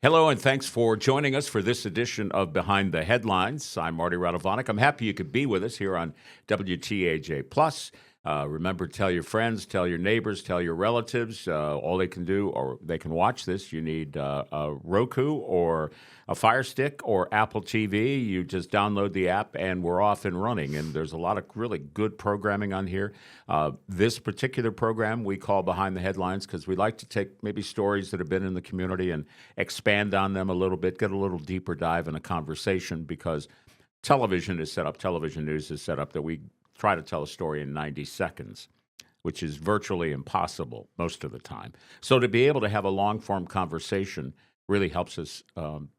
Hello, and thanks for joining us for this edition of Behind the Headlines. I'm Marty Radovanic. I'm happy you could be with us here on WTAJ Plus. Remember, tell your friends, tell your neighbors, tell your relatives. All they can do, or they can watch this. You need a Roku or a Fire Stick or Apple TV. You just download the app, and we're off and running. And there's a lot of really good programming on here. This particular program we call Behind the Headlines because we like to take maybe stories that have been in the community and expand on them a little bit, get a little deeper dive in a conversation because television news is set up that we try to tell a story in 90 seconds, which is virtually impossible most of the time. So to be able to have a long-form conversation really helps us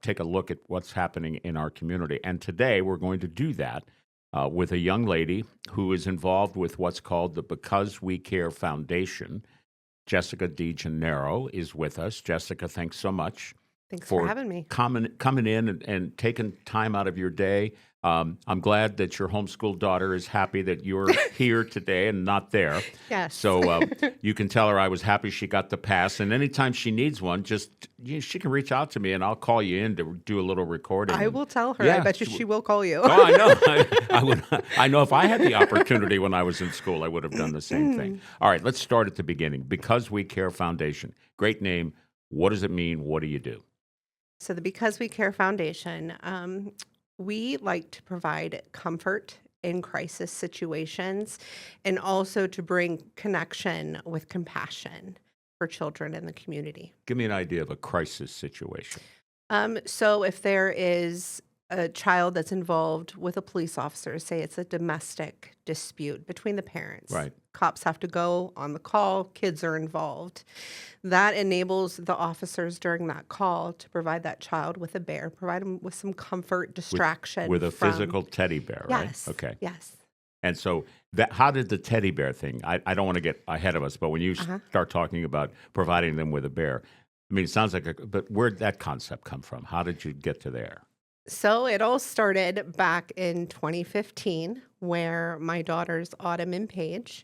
take a look at what's happening in our community. And today we're going to do that with a young lady who is involved with what's called the Because We Care Foundation. Jessica DiGennaro is with us. Jessica, thanks so much. Thanks for having me. Coming in and taking time out of your day. I'm glad that your homeschooled daughter is happy that you're here today and not there. Yes. So you can tell her I was happy she got the pass. And anytime she needs one, she can reach out to me and I'll call you in to do a little recording. I will tell her. Yeah, I bet you she will call you. Oh, I know. I would. I know if I had the opportunity when I was in school, I would have done the same thing. All right, let's start at the beginning. Because We Care Foundation. Great name. What does it mean? What do you do? So the Because We Care Foundation, we like to provide comfort in crisis situations and also to bring connection with compassion for children in the community. Give me an idea of a crisis situation. So if there is a child that's involved with a police officer, say it's a domestic dispute between the parents. Right. Cops have to go on the call, kids are involved. That enables the officers during that call to provide that child with a bear, provide them with some comfort, distraction. With a physical teddy bear, right? Yes. Okay. Yes. And so how did the teddy bear thing, I don't want to get ahead of us, but when you start talking about providing them with a bear, I mean, it sounds like but where'd that concept come from? How did you get to there? So it all started back in 2015, where my daughters, Autumn and Paige,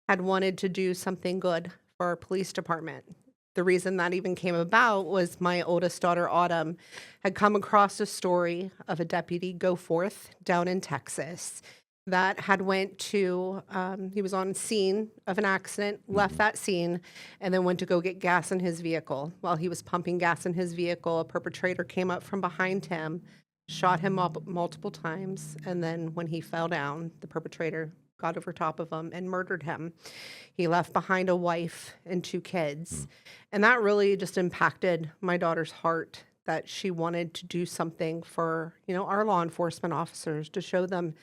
had wanted to do something good for our police department. The reason that even came about was my oldest daughter, Autumn, had come across a story of a deputy go forth down in Texas that had went to, he was on scene of an accident, left that scene, and then went to go get gas in his vehicle. While he was pumping gas in his vehicle, a perpetrator came up from behind him, shot him up multiple times, and then when he fell down, the perpetrator got over top of him and murdered him. He left behind a wife and 2 kids. And that really just impacted my daughter's heart, that she wanted to do something for, our law enforcement officers to show them,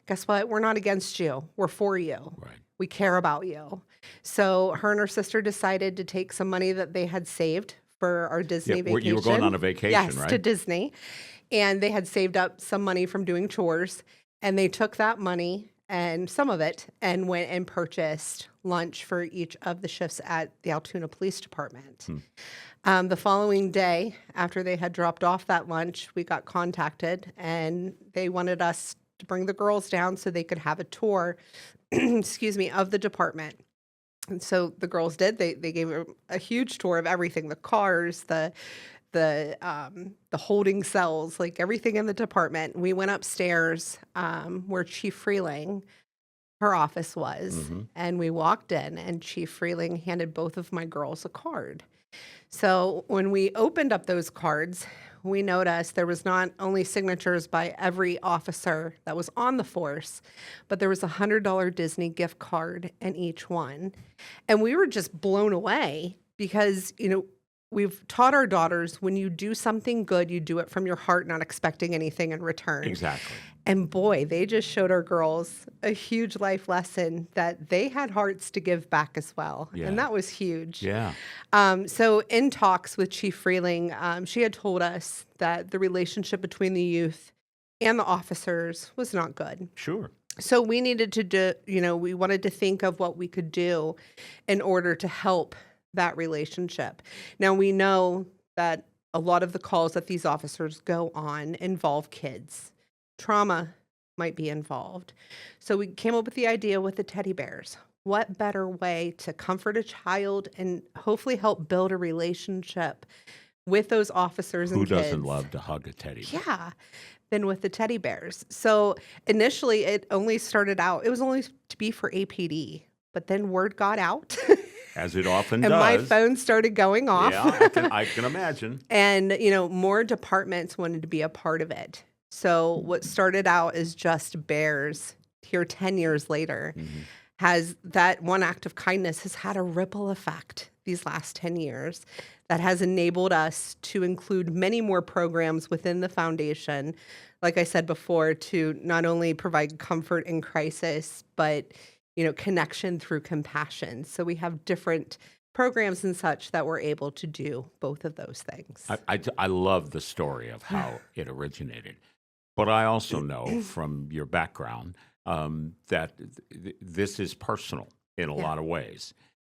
guess what? We're not against you. We're for you. Right. We care about you. So her and her sister decided to take some money that they had saved for our Disney vacation. You were going on a vacation, yes, right? To Disney. And they had saved up some money from doing chores. And they took that money and some of it and went and purchased lunch for each of the shifts at the Altoona Police Department. The following day, after they had dropped off that lunch, we got contacted and they wanted us to bring the girls down so they could have a tour, of the department. And so the girls did. They gave a huge tour of everything, the cars, the holding cells, like everything in the department. We went upstairs where Chief Freeling, her office was, and we walked in and Chief Freeling handed both of my girls a card. So when we opened up those cards, we noticed there was not only signatures by every officer that was on the force, but there was a $100 Disney gift card in each one. And we were just blown away because, we've taught our daughters when you do something good, you do it from your heart, not expecting anything in return. Exactly. And boy, they just showed our girls a huge life lesson that they had hearts to give back as well. Yeah. And that was huge. Yeah. So in talks with Chief Freeling, she had told us that the relationship between the youth and the officers was not good. Sure. So we needed to do, we wanted to think of what we could do in order to help that relationship. Now, we know that a lot of the calls that these officers go on involve kids. Trauma might be involved. So we came up with the idea with the teddy bears. What better way to comfort a child and hopefully help build a relationship with those officers Who and doesn't kids. love to hug a teddy bear? Yeah, than with the teddy bears. So initially, it only started out, it was only to be for APD, but then word got out As it often and my does. phone started going off. Yeah, I can imagine. And, more departments wanted to be a part of it. So what started out as just bears here 10 years later Mhm. has that one act of kindness has had a ripple effect these last 10 years that has enabled us to include many more programs within the foundation, like I said before, to not only provide comfort in crisis, but connection through compassion. So we have different programs and such that we're able to do both of those things. I love the story of how it originated. But I also know from your background that this is personal in a Yeah. lot of ways.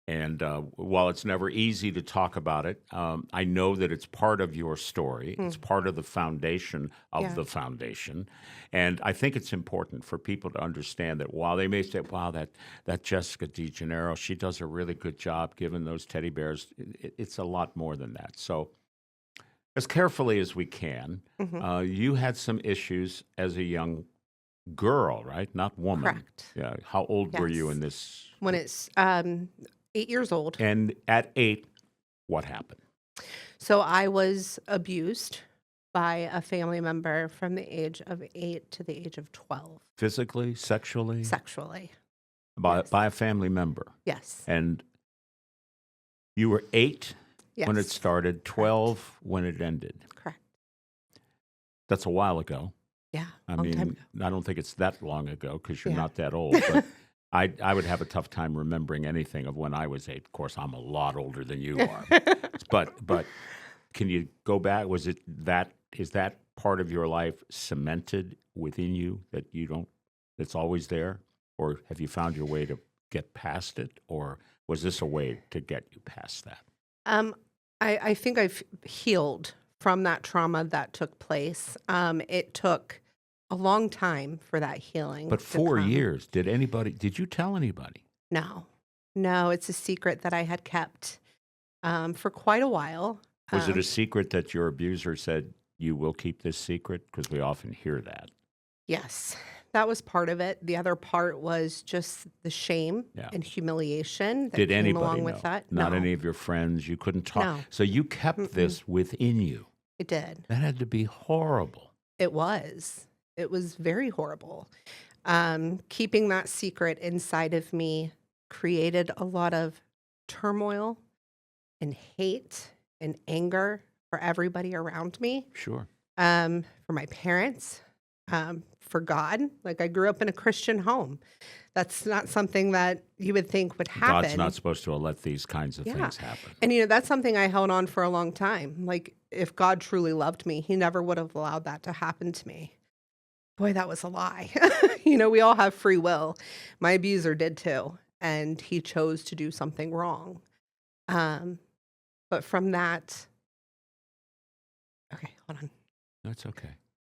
And while it's never easy to talk about it, I know that it's part of your story. It's part of the foundation of Yeah. the foundation. And I think it's important for people to understand that while they may say, wow, that Jessica DiGennaro, she does a really good job giving those teddy bears, it's a lot more than that. So as carefully as we can, Mhm. you had some issues as a young girl, right? Not woman. Correct. Yeah. How old were you Yes. in this? When it's 8 years old. And at 8, what happened? So I was abused by a family member from the age of 8 to the age of 12 Physically, sexually, sexually. by Yes. by a family member. Yes. And you were 8 Yes. when it started, 12 when it ended. Correct. That's a while ago. Yeah. I long time mean, ago. I don't think it's that long ago because you're Yeah. not that old. But I would have a tough time remembering anything of when I was 8. Of course, I'm a lot older than you are. But can you go back? Is that part of your life cemented within you that it's always there? Or have you found your way to get past it? Or was this a way to get you past that? I think I've healed from that trauma that took place. It took a long time for that healing. But to 4 come. years, did you tell anybody? No, it's a secret that I had kept for quite a while. Was it a secret that your abuser said, you will keep this secret? Because we often hear that. Yes, that was part of it. The other part was just the shame Yeah. and humiliation that Did came anybody along know? with that. Not No, any of your friends? You couldn't talk? No. So you kept Mm-mm. this within you. it did. That had to be horrible. It was. It was very horrible. Keeping that secret inside of me created a lot of turmoil and hate and anger for everybody around me. Sure. For my parents, for God. Like I grew up in a Christian home. That's not something that you would think would happen. God's not supposed to let these kinds of Yeah. things happen. And that's something I held on for a long time. Like if God truly loved me, he never would have allowed that to happen to me. Boy, that was a lie. We all have free will. My abuser did too, and he chose to do something wrong. But from that, okay, hold on. That's okay.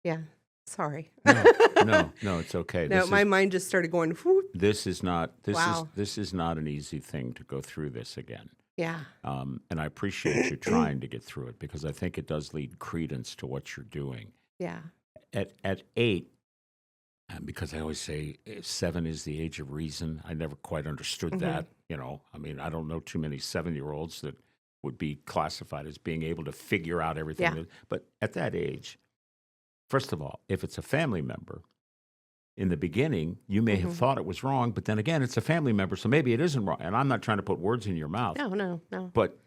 Yeah, sorry. No, it's okay. No, my mind just started going, whoop. This is not Wow. this is not an easy thing to go through this again. Yeah. And I appreciate you trying to get through it because I think it does lead credence to what you're doing. Yeah. At 8, and because I always say 7 is the age of reason. I never quite understood that. I mean, I don't know too many 7-year-olds that would be classified as being able to figure out everything. Yeah. But at that age, first of all, if it's a family member, in the beginning, you may have thought it was wrong, but then again, it's a family member, so maybe it isn't wrong. And I'm not trying to put words in your mouth. No. But,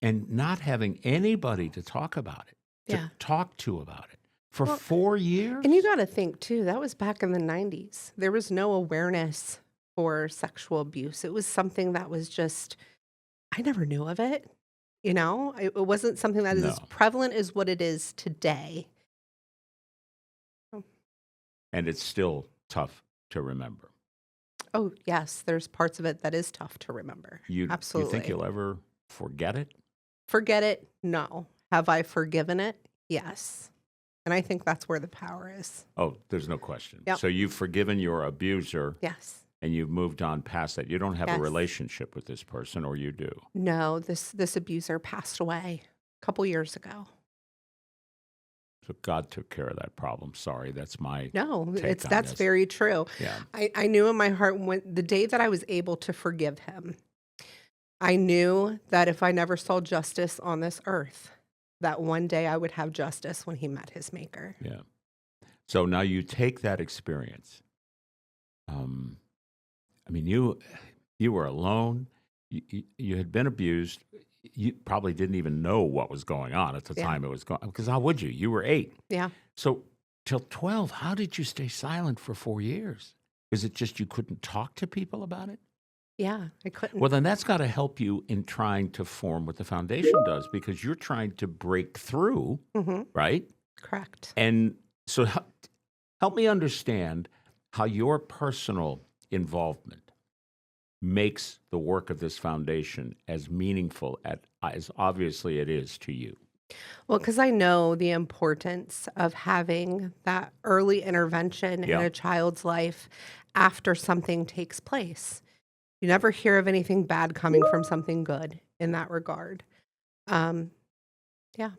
and not having anybody to talk about it, to Yeah. talk to about it for Well, 4 years. And you got to think too, that was back in the 90s. There was no awareness for sexual abuse. It was something that was just, I never knew of it. It wasn't something that is as No. prevalent as what it is today. And it's still tough to remember. Oh, yes, there's parts of it that is tough to remember. You Absolutely. think you'll ever forget it? Forget it? No. Have I forgiven it? Yes. And I think that's where the power is. Oh, there's no question. Yep. So you've forgiven your abuser Yes. and you've moved on past that. You don't have a Yes. relationship with this person, or you do? No, this abuser passed away a couple years ago. So God took care of that problem. Sorry, that's my No, take on that's this. very true. Yeah. I knew in my heart when the day that I was able to forgive him, I knew that if I never saw justice on this earth, that one day I would have justice when he met his maker. Yeah. So now you take that experience. I mean, you were alone. You had been abused. You probably didn't even know what was going on at the Yeah. time it was going. Because how would you? You were 8. Yeah. So till 12, how did you stay silent for 4 years? Is it just you couldn't talk to people about it? Yeah, I couldn't. Well, then that's got to help you in trying to form what the foundation does, because you're trying to break through, right? Correct. And so help me understand how your personal involvement makes the work of this foundation as meaningful as obviously it is to you. Well, because I know the importance of having that early intervention in Yeah. a child's life after something takes place. You never hear of anything bad coming from something good in that regard. Yeah.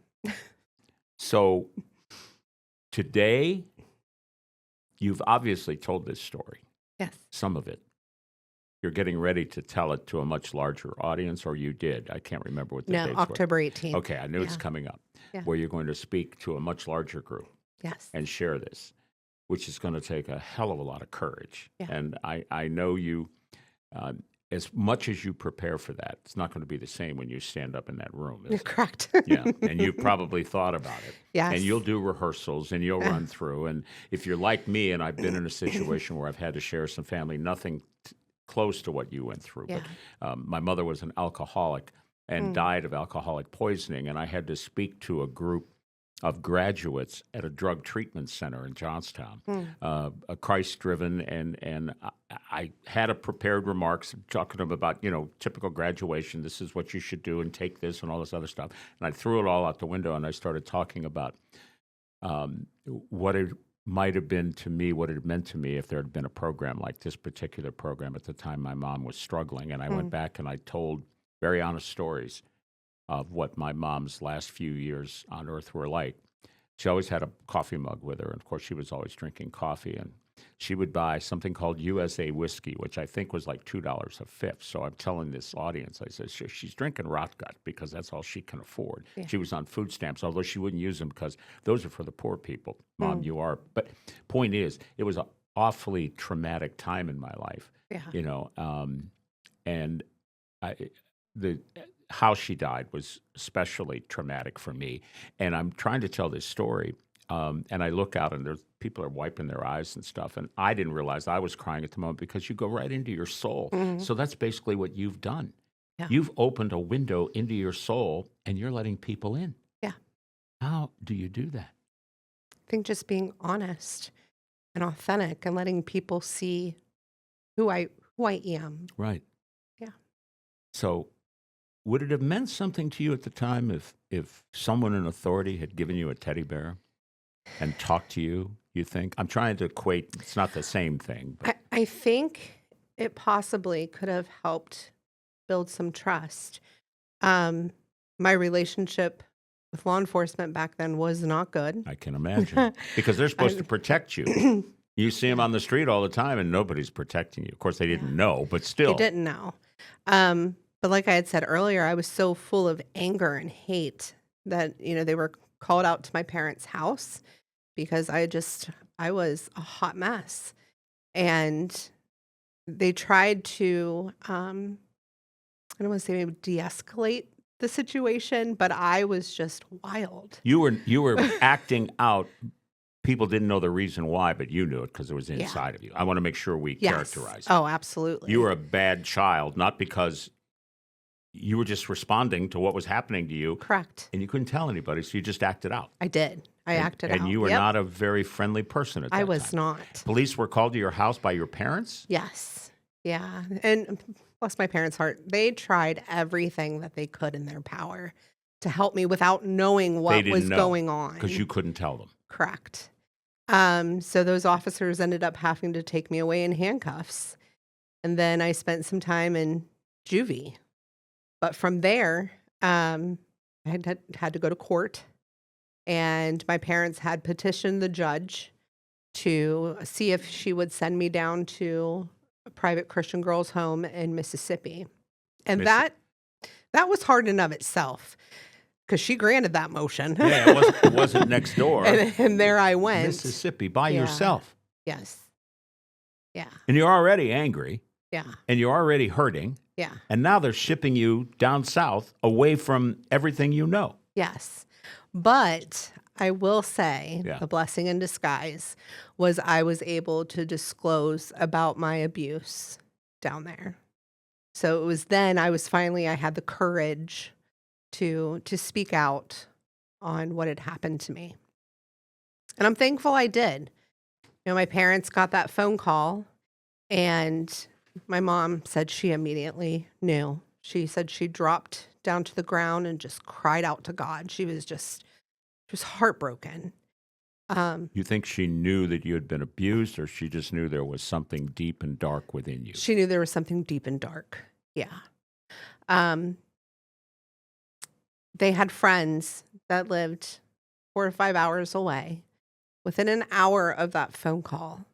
So today, you've obviously told this story, Yes. some of it. You're getting ready to tell it to a much larger audience, or you did. I can't remember what the No, dates October 18th. were. Okay, I knew it's Yeah. coming up, Yeah. where you're going to speak to a much larger group Yes. and share this, which is going to take a hell of a lot of courage. Yeah. And I know you, as much as you prepare for that, it's not going to be the same when you stand up in that room. Is You're it? correct. Yeah, and you've probably thought about it. Yes. And you'll do rehearsals and you'll run through. And if you're like me, and I've been in a situation where I've had to share some family, nothing close to what you went through. Yeah. But my mother was an alcoholic and died of alcoholic poisoning, and I had to speak to a group of graduates at a drug treatment center in Johnstown, a Christ-driven, and I had a prepared remarks talking to them about, typical graduation, this is what you should do and take this and all this other stuff. And I threw it all out the window and I started talking about what it might have been to me, what it had meant to me if there had been a program like this particular program at the time my mom was struggling. And I went back and I told very honest stories of what my mom's last few years on earth were like. She always had a coffee mug with her, and of course she was always drinking coffee, and she would buy something called USA whiskey, which I think was like $2 a fifth. So I'm telling this audience, I said, she's drinking rot gut because that's all she can afford. Yeah. She was on food stamps, although she wouldn't use them because those are for the poor people. Mom, you are. But point is, it was an awfully traumatic time in my life, Yeah. And how she died was especially traumatic for me. And I'm trying to tell this story, and I look out and there's people are wiping their eyes and stuff, and I didn't realize I was crying at the moment because you go right into your soul. So that's basically what you've done. Yeah. You've opened a window into your soul, and you're letting people in. Yeah. How do you do that? I think just being honest and authentic and letting people see who I am. Right. Yeah. So would it have meant something to you at the time if someone in authority had given you a teddy bear and talked to you, you think? I'm trying to equate, it's not the same thing. But I think it possibly could have helped build some trust. My relationship with law enforcement back then was not good. I can imagine. Because they're supposed to protect you. You see them on the street all the time and nobody's protecting you. Of course, they didn't know, but still. They didn't know. But like I had said earlier, I was so full of anger and hate that, they were called out to my parents' house because I was a hot mess. And they tried to, I don't want to say maybe de-escalate the situation, but I was just wild. You were acting out. People didn't know the reason why, but you knew it because it was inside of you. I want to make sure we characterize it. Oh, absolutely. You were a bad child, not because you were just responding to what was happening to you. Correct. And you couldn't tell anybody, so you just acted out. I did. I acted out. And you were Yep. not a very friendly person at that time. I was not. Police were called to your house by your parents? Yes. Yeah. And bless my parents' heart, they tried everything that they could in their power to help me without knowing what was going on. Because you couldn't tell them. Correct. So those officers ended up having to take me away in handcuffs. And then I spent some time in juvie. But from there, I had to go to court, and my parents had petitioned the judge to see if she would send me down to a private Christian girls' home in Mississippi. And Missi- that was hard in of itself because she granted that motion. Yeah, it wasn't next door. And there I went. Mississippi by Yeah. yourself. Yes. Yeah. And you're already angry Yeah. and you're already hurting. Yeah. And now they're shipping you down south away from everything you know. Yes. But I will say Yeah. the blessing in disguise was I was able to disclose about my abuse down there. So it was then I had the courage to speak out on what had happened to me. And I'm thankful I did. My parents got that phone call, and my mom said she immediately knew. She said she dropped down to the ground and just cried out to God. She was heartbroken. You think she knew that you had been abused, or she just knew there was something deep and dark within you? She knew there was something deep and dark. Yeah. They had friends that lived 4 to 5 hours away. Within an hour of that phone call,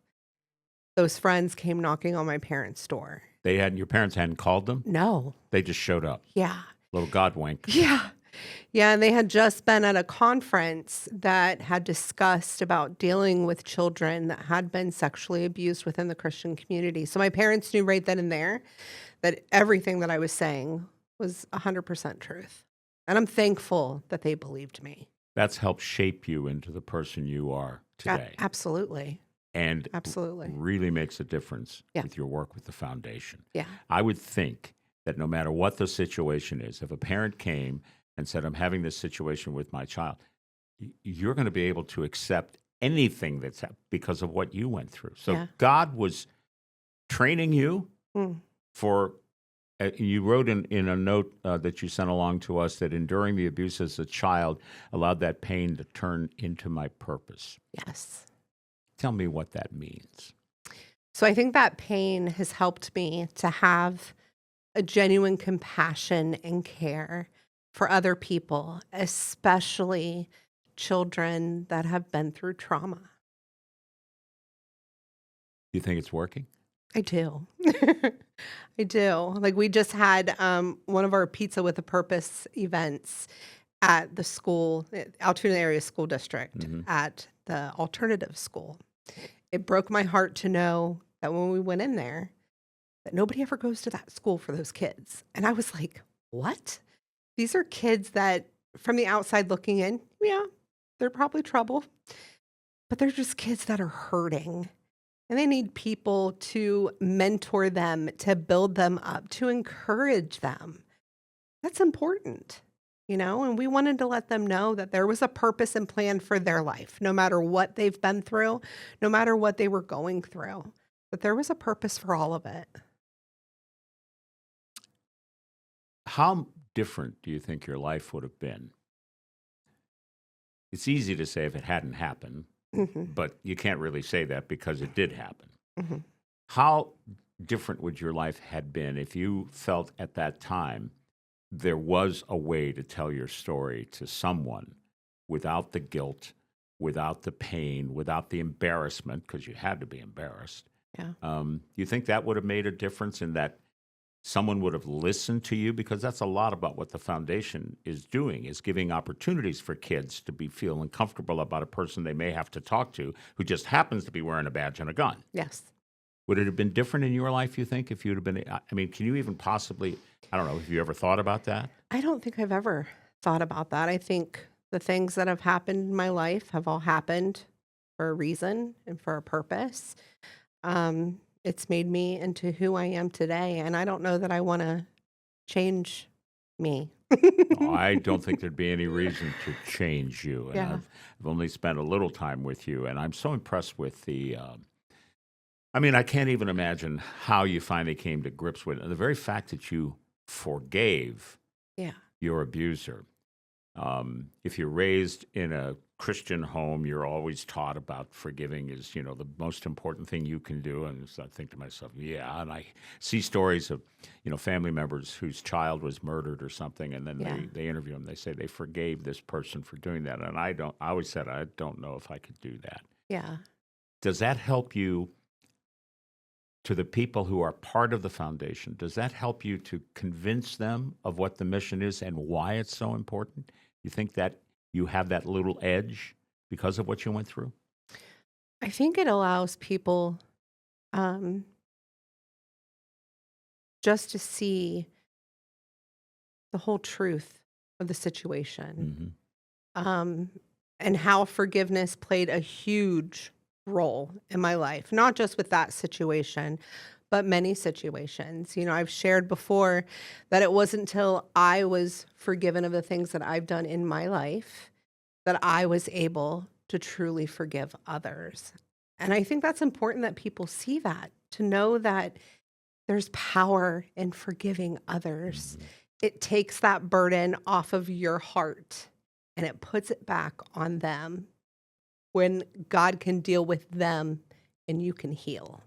those friends came knocking on my parents' door. Your parents hadn't called them? No. They just showed up. Yeah. Little God wink. Yeah. Yeah, and they had just been at a conference that had discussed about dealing with children that had been sexually abused within the Christian community. So my parents knew right then and there that everything that I was saying was 100% truth. And I'm thankful that they believed me. That's helped shape you into the person you are today. Absolutely. And Absolutely. really makes a difference Yeah. with your work with the foundation. Yeah. I would think that no matter what the situation is, if a parent came and said, I'm having this situation with my child, you're going to be able to accept anything that's because of what you went through. So Yeah. God was training you for, you wrote in a note that you sent along to us that enduring the abuse as a child allowed that pain to turn into my purpose. Yes. Tell me what that means. So I think that pain has helped me to have a genuine compassion and care for other people, especially children that have been through trauma. You think it's working? I do. I do. Like we just had one of our Pizza with a Purpose events at the school, Altoona Area School District, at the alternative school. It broke my heart to know that when we went in there, that nobody ever goes to that school for those kids. And I was like, what? These are kids that from the outside looking in, yeah, they're probably trouble, but they're just kids that are hurting. And they need people to mentor them, to build them up, to encourage them. That's important, and we wanted to let them know that there was a purpose and plan for their life, no matter what they've been through, no matter what they were going through, but there was a purpose for all of it. How different do you think your life would have been? It's easy to say if it hadn't happened, but you can't really say that because it did happen. How different would your life had been if you felt at that time there was a way to tell your story to someone without the guilt, without the pain, without the embarrassment, because you had to be embarrassed? Yeah. You think that would have made a difference in that someone would have listened to you? Because that's a lot about what the foundation is doing, is giving opportunities for kids to be feeling comfortable about a person they may have to talk to who just happens to be wearing a badge and a gun. Yes. Would it have been different in your life, you think, if you'd have been, I mean, can you even possibly, I don't know, have you ever thought about that? I don't think I've ever thought about that. I think the things that have happened in my life have all happened for a reason and for a purpose. It's made me into who I am today, and I don't know that I want to change me. No, I don't think there'd be any reason to change you. And Yeah. I've only spent a little time with you, and I'm so impressed with I can't even imagine how you finally came to grips with it. And the very fact that you forgave Yeah. your abuser If you're raised in a Christian home, you're always taught about forgiving is, the most important thing you can do. And so I think to myself, yeah. And I see stories of, family members whose child was murdered or something, and then Yeah. they interview them. They say they forgave this person for doing that. And I always said, I don't know if I could do that. Yeah. Does that help you, to the people who are part of the foundation, does that help you to convince them of what the mission is and why it's so important? You think that you have that little edge because of what you went through? I think it allows people um, just to see the whole truth of the situation, um, and how forgiveness played a huge role in my life, not just with that situation, but many situations. I've shared before that it wasn't until I was forgiven of the things that I've done in my life that I was able to truly forgive others. And I think that's important that people see that, to know that there's power in forgiving others. Mhm. It takes that burden off of your heart and it puts it back on them when God can deal with them and you can heal.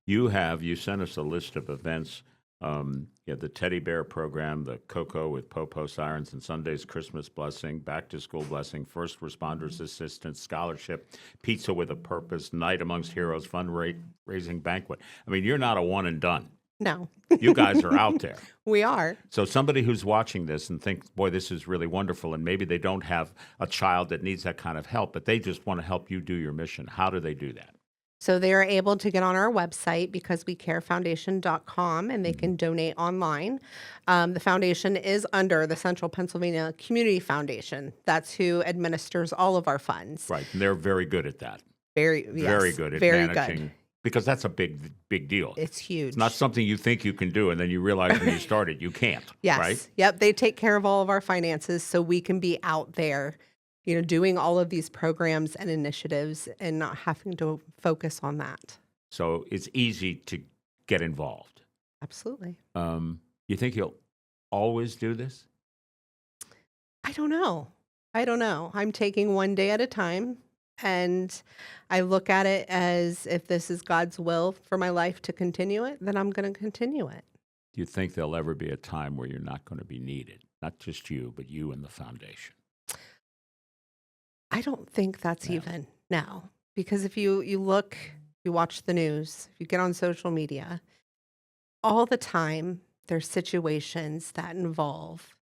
You sent us a list of events. You have the teddy bear program, the Cocoa with Popo Sirens and Sunday's Christmas Blessing, Back to School Blessing, First Responders Assistance, Scholarship, Pizza with a Purpose, Night Amongst Heroes, Fundraising Banquet. I mean, you're not a one and done. No, You guys are out there. we are. So somebody who's watching this and thinks, boy, this is really wonderful, and maybe they don't have a child that needs that kind of help, but they just want to help you do your mission. How do they do that? So they are able to get on our website, becausewecarefoundation.com, and they can donate online. The foundation is under the Central Pennsylvania Community Foundation. That's who administers all of our funds. Right, and they're very good at that. Very Very good at managing, because that's a big deal. It's huge. It's not something you think you can do, and then you realize when you start it, you can't. Yes. Right? Yep. They take care of all of our finances so we can be out there, doing all of these programs and initiatives and not having to focus on that. So it's easy to get involved. Absolutely. You think you'll always do this? I don't know. I'm taking one day at a time, and I look at it as if this is God's will for my life to continue it, then I'm going to continue it. Do you think there'll ever be a time where you're not going to be needed? Not just you, but you and the foundation. I don't think that's No. even now, because if you look, you watch the news, if you get on social media, all the time there's situations that involve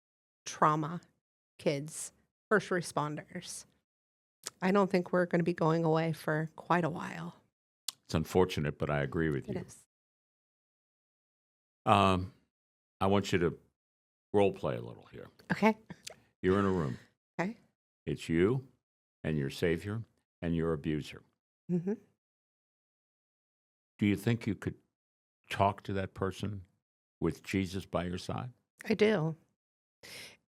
trauma, kids, first responders. I don't think we're going to be going away for quite a while. It's unfortunate, but I agree with It you. is. I want you to role play a little here. Okay. You're in a room. Okay. It's you and your savior and your abuser. Hmm. Do you think you could talk to that person with Jesus by your side? I do.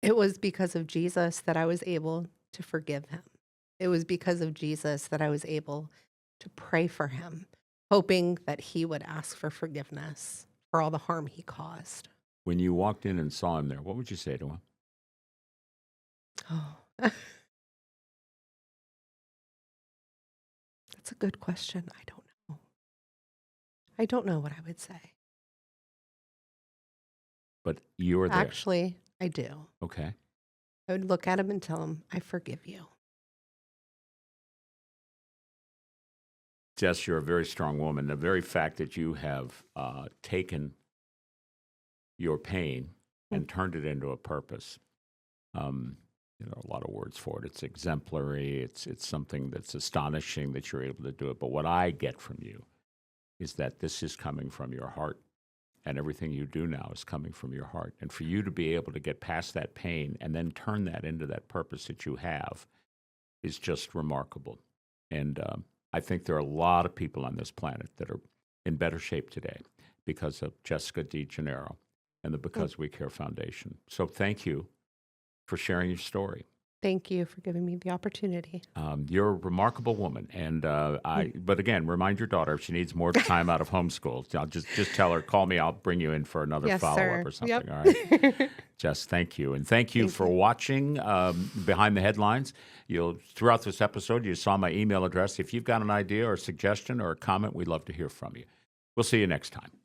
It was because of Jesus that I was able to forgive him. It was because of Jesus that I was able to pray for him, hoping that he would ask for forgiveness for all the harm he caused. When you walked in and saw him there, what would you say to him? Oh, that's a good question. I don't know. I don't know what I would say. But you were there. Actually, I do. Okay. I would look at him and tell him, I forgive you. Jess, you're a very strong woman. The very fact that you have taken your pain and turned it into a purpose, a lot of words for it. It's exemplary. It's something that's astonishing that you're able to do it. But what I get from you is that this is coming from your heart, and everything you do now is coming from your heart. And for you to be able to get past that pain and then turn that into that purpose that you have is just remarkable. And I think there are a lot of people on this planet that are in better shape today because of Jessica DiGennaro and the Because We Care Foundation. So thank you for sharing your story. Thank you for giving me the opportunity. You're a remarkable woman, and But again, remind your daughter if she needs more time out of homeschool. I'll just tell her, call me. I'll bring you in for another Yes, follow sir. up or something. Yep. All right. Jess, thank you, and thank you Thank for you. watching Behind the Headlines. Throughout this episode, you saw my email address. If you've got an idea or a suggestion or a comment, we'd love to hear from you. We'll see you next time.